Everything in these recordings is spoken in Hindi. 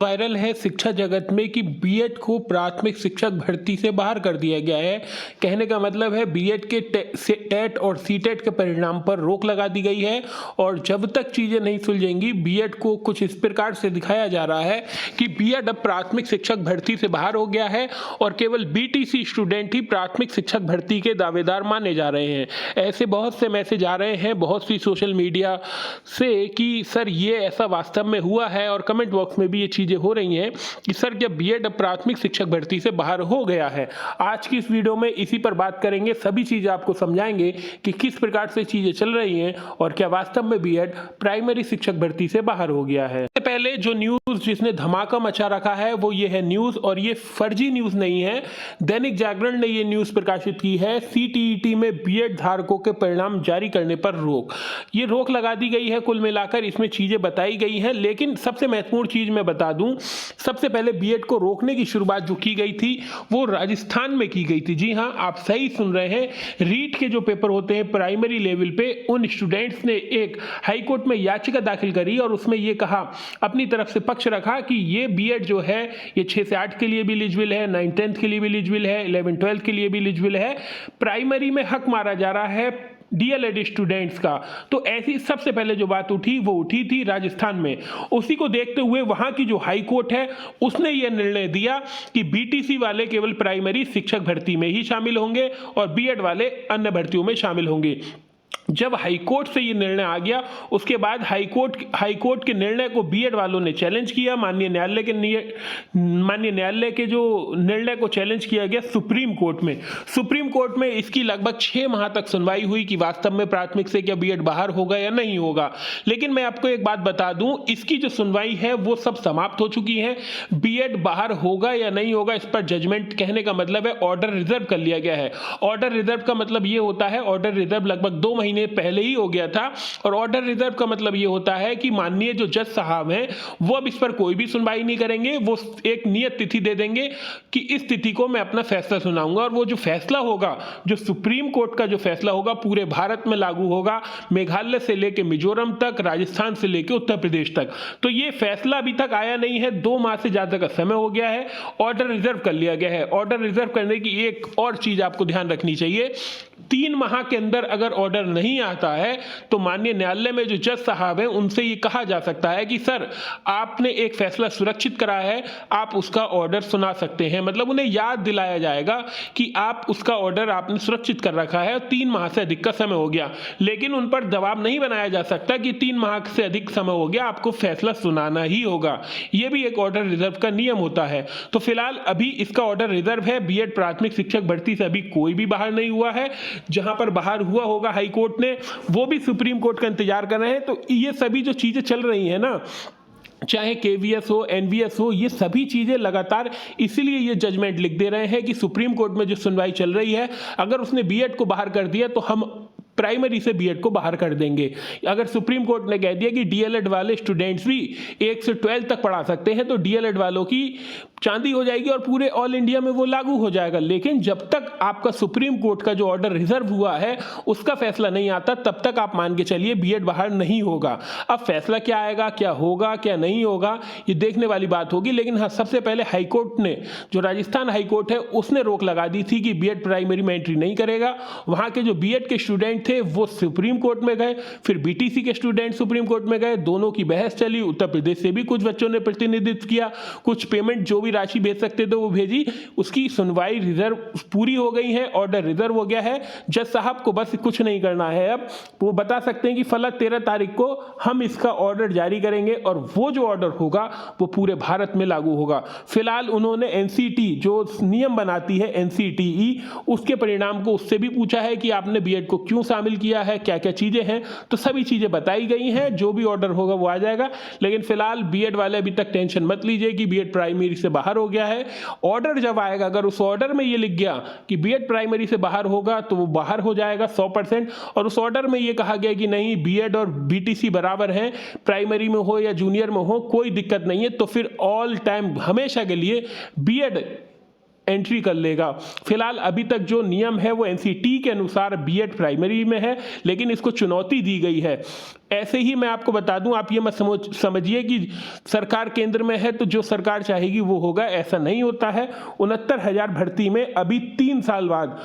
वायरल है शिक्षा जगत में कि बीएड को प्राथमिक शिक्षक भर्ती से बाहर कर दिया गया है। कहने का मतलब है बीएड के टेट और सीटेट के परिणाम पर रोक लगा दी गई है और जब तक चीज़ें नहीं सुलझेंगी बीएड को कुछ इस प्रकार से दिखाया जा रहा है कि बीएड अब प्राथमिक शिक्षक भर्ती से बाहर हो गया है और केवल बीटीसी स्टूडेंट ही प्राथमिक शिक्षक भर्ती के दावेदार माने जा रहे हैं। ऐसे बहुत से मैसेज आ रहे हैं बहुत सी सोशल मीडिया से कि सर ये ऐसा वास्तव में हुआ है, और कमेंट बॉक्स में भी ये चीज़ें हो रही हैं कि सर क्या बीएड प्राथमिक शिक्षक भर्ती से बाहर हो गया है। आज की इस वीडियो में इसी पर बात करेंगे, सभी चीज़ें आपको समझाएंगे कि किस प्रकार से चीज़ें चल रही हैं और क्या वास्तव में बीएड प्राइमरी शिक्षक भर्ती से बाहर हो गया है। सबसे पहले जो न्यूज़ जिसने धमाका मचा रखा है वो ये है न्यूज़, और ये फर्जी न्यूज़ नहीं है। दैनिक जागरण ने ये न्यूज़ प्रकाशित की है, सीटीईटी में बीएड धारकों के परिणाम जारी करने पर रोक। ये रोक लगा दी गई है। कुल मिलाकर इसमें चीज़ें बताई गई हैं, लेकिन सबसे महत्वपूर्ण चीज़ मैं बता दूं, सबसे पहले बीएड को रोकने की शुरुआत जो की गई थी वो राजस्थान में की गई थी। जी हां, आप सही सुन रहे हैं। रीट के जो पेपर होते हैं प्राइमरी लेवल पे, उन स्टूडेंट्स ने एक हाईकोर्ट में याचिका दाखिल करी और उसमें ये कहा, अपनी तरफ से पक्ष रखा कि ये बीएड जो है ये 6 से 8 के लिए भी एलिजिबल है, 9-10 के लिए भी एलिजिबल है, 11-12 के लिए भी एलिजिबल है। प्राइमरी में हक मारा जा रहा है डीएलएड स्टूडेंट्स का। तो ऐसी सबसे पहले जो बात उठी वो उठी थी राजस्थान में। उसी को देखते हुए वहां की जो हाई कोर्ट है उसने यह निर्णय दिया कि बीटीसी वाले केवल प्राइमरी शिक्षक भर्ती में ही शामिल होंगे और बीएड वाले अन्य भर्तियों में शामिल होंगे। जब हाईकोर्ट से ये निर्णय आ गया उसके बाद हाईकोर्ट के निर्णय को बीएड वालों ने चैलेंज किया। माननीय न्यायालय के जो निर्णय को चैलेंज किया गया सुप्रीम कोर्ट में इसकी लगभग 6 माह तक सुनवाई हुई कि वास्तव में प्राथमिक से क्या बीएड बाहर होगा या नहीं होगा। लेकिन मैं आपको एक बात बता दूं, इसकी जो सुनवाई है वो सब समाप्त हो चुकी है। बीएड बाहर होगा या नहीं होगा इस पर जजमेंट, कहने का मतलब है ऑर्डर रिजर्व कर लिया गया है। ऑर्डर रिजर्व का मतलब ये होता है, ऑर्डर रिजर्व लगभग 2 महीने पहले ही हो गया था, और ऑर्डर रिजर्व का मतलब यह होता है कि माननीय जो जज साहब हैं वो अब इस पर कोई भी सुनवाई नहीं करेंगे। वो एक नियत तिथि दे देंगे कि इस तिथि को मैं अपना फैसला सुनाऊंगा, और वो जो फैसला होगा, जो सुप्रीम कोर्ट का जो फैसला होगा, पूरे भारत में लागू होगा, मेघालय से लेकर मिजोरम तक, राजस्थान से लेकर उत्तर प्रदेश तक। तो ये फैसला अभी तक आया नहीं है, 2 माह से ज्यादा का समय हो गया है, ऑर्डर रिजर्व कर लिया गया है। ऑर्डर रिजर्व करने की एक और चीज आपको ध्यान रखनी चाहिए, 3 माह के अंदर अगर ऑर्डर नहीं आता है तो माननीय न्यायालय में जो जज साहब हैं उनसे ये कहा जा सकता है कि सर आपने एक फैसला सुरक्षित करा है, आप उसका ऑर्डर सुना सकते हैं। मतलब उन्हें याद दिलाया जाएगा कि आप उसका ऑर्डर आपने सुरक्षित कर रखा है, 3 माह से अधिक का समय हो गया। लेकिन उन पर दबाव नहीं बनाया जा सकता कि 3 माह से अधिक समय हो गया, आपको फैसला सुनाना ही होगा। यह भी एक ऑर्डर रिजर्व का नियम होता है। तो फिलहाल अभी इसका ऑर्डर रिजर्व है। बीएड प्राथमिक शिक्षक भर्ती से अभी कोई भी बाहर नहीं हुआ है। जहां पर बाहर हुआ होगा हाई कोर्ट ने, वो भी सुप्रीम कोर्ट का इंतजार कर रहे हैं। तो ये सभी जो चीजें चल रही हैं ना, चाहे केवीएस हो, एनवीएस हो, ये सभी चीजें लगातार इसीलिए ये जजमेंट लिख दे रहे हैं कि सुप्रीम कोर्ट में जो सुनवाई चल रही है, अगर उसने बीएड को बाहर कर दिया तो हम प्राइमरी से बीएड को बाहर कर देंगे। अगर सुप्रीम कोर्ट ने कह दिया कि डीएलएड वाले स्टूडेंट्स भी 1 से 12 तक पढ़ा सकते हैं, तो डीएलएड वालों की चांदी हो जाएगी और पूरे ऑल इंडिया में वो लागू हो जाएगा। लेकिन जब तक आपका सुप्रीम कोर्ट का जो ऑर्डर रिजर्व हुआ है उसका फैसला नहीं आता, तब तक आप मान के चलिए बीएड बाहर नहीं होगा। अब फैसला क्या आएगा, क्या होगा, क्या नहीं होगा, ये देखने वाली बात होगी। लेकिन हाँ, सबसे पहले हाईकोर्ट ने, जो राजस्थान हाईकोर्ट है, उसने रोक लगा दी थी कि बीएड प्राइमरी में एंट्री नहीं करेगा। वहां के जो बीएड के स्टूडेंट थे वो सुप्रीम कोर्ट में गए, फिर बीटीसी के स्टूडेंट सुप्रीम कोर्ट में गए, दोनों की बहस चली। उत्तर प्रदेश से भी कुछ बच्चों ने प्रतिनिधित्व किया, कुछ पेमेंट जो भी राशि भेज सकते थे वो भेजी। उसकी सुनवाई रिजर्व पूरी हो गई है, ऑर्डर रिजर्व हो गया है। जज साहब को बस कुछ नहीं करना है, अब वो बता सकते हैं कि फला 13 तारीख को हम इसका ऑर्डर जारी करेंगे, और वो जो ऑर्डर होगा वो पूरे भारत में लागू होगा। फिलहाल उन्होंने एनसीटी जो नियम बनाती है, एनसीटीई, उसके परिणाम को उससे भी पूछा है कि आपने बीएड को क्यों शामिल किया है, क्या क्या चीजें हैं। तो सभी चीजें बताई गई हैं, जो भी ऑर्डर होगा वो आ जाएगा। लेकिन फिलहाल बीएड वाले अभी तक टेंशन मत लीजिए कि बीएड प्राइमरी से बाहर हो गया है। ऑर्डर जब आएगा, अगर उस ऑर्डर में ये लिख गया कि बीएड प्राइमरी से बाहर होगा तो वो बाहर हो जाएगा 100%। और उस ऑर्डर में ये कहा गया कि नहीं, बीएड और बीटीसी बराबर हैं, प्राइमरी में हो या जूनियर में हो कोई दिक्कत नहीं है, तो फिर ऑल टाइम हमेशा के लिए बीएड एंट्री कर लेगा। फिलहाल अभी तक जो नियम है वो एनसीटी के अनुसार बीएड प्राइमरी में है, लेकिन इसको चुनौती दी गई है। ऐसे ही मैं आपको बता दूं, आप ये मत समझिए कि सरकार केंद्र में है तो जो सरकार चाहेगी वो होगा, ऐसा नहीं होता है। 69,000 भर्ती में अभी 3 साल बाद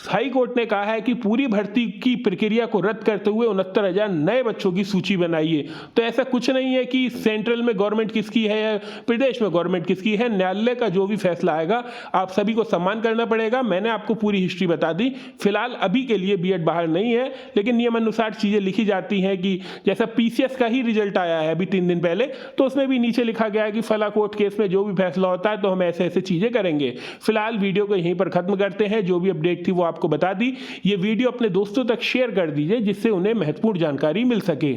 हाई कोर्ट ने कहा है कि पूरी भर्ती की प्रक्रिया को रद्द करते हुए 69,000 नए बच्चों की सूची बनाइए। तो ऐसा कुछ नहीं है कि सेंट्रल में गवर्नमेंट किसकी है या प्रदेश में गवर्नमेंट किसकी है। न्यायालय का जो भी फैसला आएगा आप सभी को सम्मान करना पड़ेगा। मैंने आपको पूरी हिस्ट्री बता दी। फिलहाल अभी के लिए बीएड बाहर नहीं है, लेकिन नियमानुसार चीज़ें लिखी जाती हैं कि जैसा पीसीएस का ही रिजल्ट आया है अभी 3 दिन पहले, तो उसमें भी नीचे लिखा गया है कि फला कोर्ट केस में जो भी फैसला होता है तो हम ऐसे ऐसे चीज़ें करेंगे। फिलहाल वीडियो को यहीं पर खत्म करते हैं। जो भी अपडेट थी वो आपको बता दी। ये वीडियो अपने दोस्तों तक शेयर कर दीजिए जिससे उन्हें महत्वपूर्ण जानकारी मिल सके।